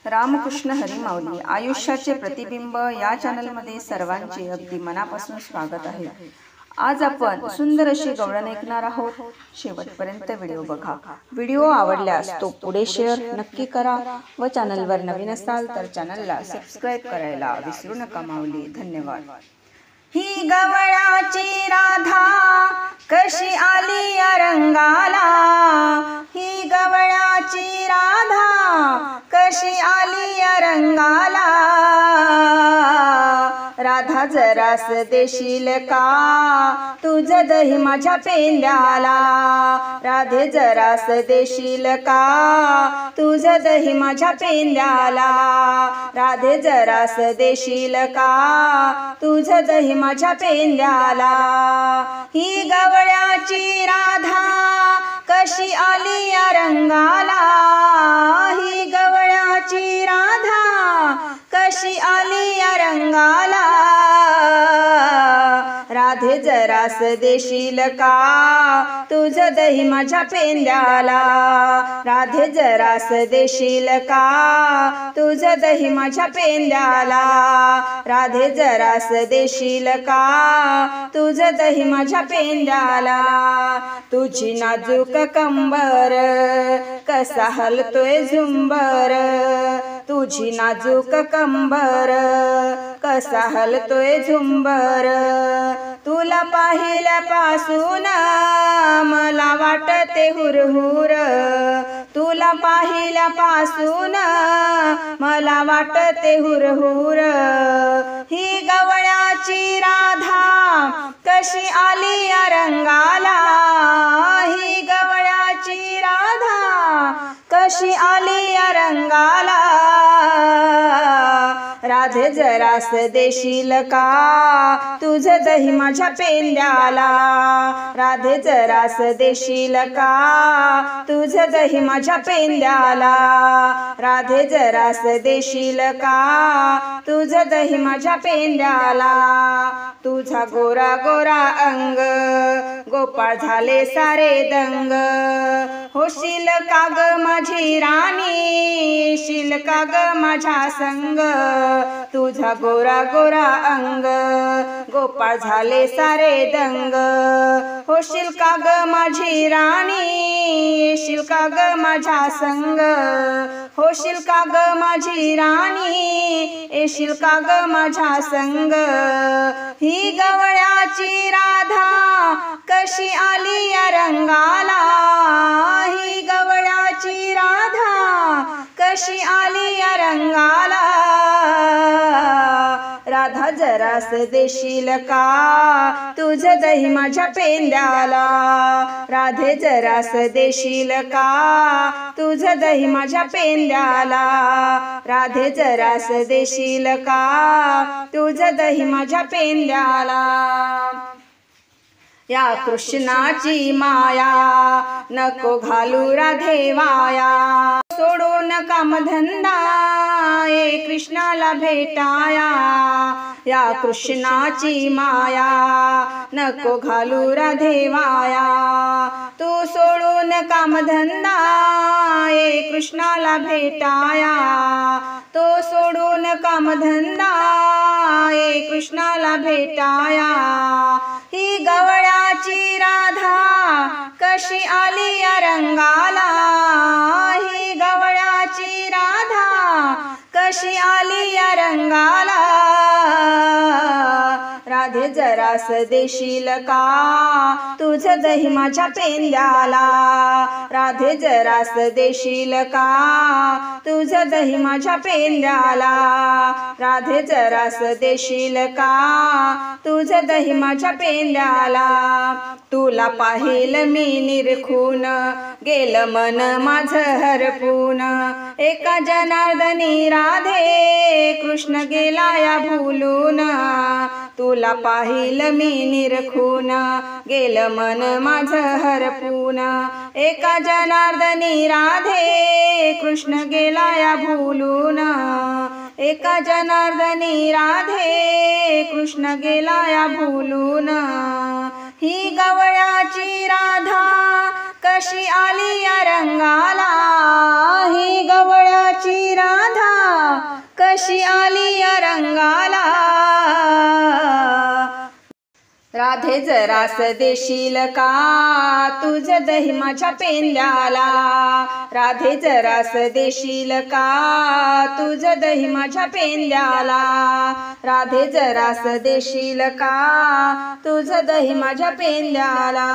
रामकृष्ण हरी माऊली आयुष्याचे प्रतिबिंब या चॅनलमध्ये सर्वांचे अगदी मनापासून स्वागत आहे। आज आपण सुंदर अशी गवळण ऐकणार आहोत। शेवटपर्यंत व्हिडिओ बघा। व्हिडिओ आवडल्यास तो पुढे शेअर नक्की करा व चॅनलवर नवीन असाल तर चॅनलला सबस्क्राइब करायला विसरू नका माऊली। धन्यवाद। ही गवळाची राधा कशी आली या रंगाला, ही गवळाची राधा कशी आली या रंगाला, राधा जरास देशील का तुझं दही माझ्या पेंड्याला, राधे जरास देशील का तुझं दही माझ्या पेंड्याला, राधे जरास देशील का तुझं दही माझ्या पेंड्याला। ही गवळ्याची राधा कशी आली या रंगाला, ही गवळ्याची राधा कशी आली या रंगाला, राधे जरास देशील का तुझं दही माझ्या पेंड्याला, राधे जरास देशील का तुझं दही माझ्या पेंड्याला, राधे जरास देशील का तुझं दही माझ्या पेंड्याला। तुझी नाजूक कंबर कसा हलतोय झुंबर, तुझी नाजूक कंबर कसा हलतोय झुंबर, तुला पाहिल्यापासून मला वाटते हुरहुर, तुला पाहिल्यापासून मला वाटते हुरहुर। ही गवळ्याची राधा कशी आली या रंगाला, ही गवळ्याची राधा कशी आली या रंगाला, राधे जरास देशील का तुझं दही माझ्या पेंड्याला, राधे जरास देशील का तुझं दही माझ्या पेंड्याला, राधे जरास देशील का तुझं दही माझ्या पेंड्याला। तुझा गोरा गोरा अंग गोपाळ झाले सारे दंग, होशील का ग माझी राणी शील का ग माझ्या संग, तुझा गोरा गोरा अंग गोपाळ झाले सारे दंग, होशील का ग माझी राणी येशील का ग माझ्या संग, होशील का ग माझी राणी येशील का ग माझ्या संग। ही गवळ्याची राधा कशी आली या रंगाला, ही गवळ्याची राधा कशी आली या रंगाला, राधा जरास देशील का तुझं दही माझ्या पेंड्याला, राधे जरास देशील का तुझं दही माझ्या पेंड्याला, राधे जरास देशील का तुझं दही माझ्या पेंड्याला। या कृष्णाची माया नको घालू राधे वाया, सोडून कामधंदा ये कृष्णाला भेटाया, या कृष्णाची माया नको घालू राधे वाया, तू सोडून कामधंदा ये कृष्णाला भेटाया, तो सोडून कामधंदा ये कृष्णाला भेटाया। ही गवळ्याची राधा कशी आली या रंगाला, ही गवळ्याची राधा कशी आली या रंगाला, राधे जरास देशील का तुझं दही माझ्या पेंड्याला, राधे जरास देशील का तुझं दही माझ्या पेंड्याला, राधे जरास देशील का तुझं दही माझ्या पेंड्याला। तुला पाहिल मी निरखून गेलं मन माझं हरपून, एका जनार्दनी राधे कृष्ण गेला या भुलून, तुला पाहिल मी निरखून गेलं मन माझं हरपून, एका जनार्दनी राधे कृष्ण गेला या भुलून, एका जनार्दनी राधे कृष्ण गेला या भुलून। ही गवळ्याची राधा कशी आली या रंगाला, ही गवळ्याची राधा कशी आली या रंगाला, राधे जरास देशील का तुझं दही माझ्या पेंड्याला, राधे जरास देशील का तुझं दही माझ्या पेंड्याला, राधे जरास देशील का तुझं दही माझ्या पेंड्याला.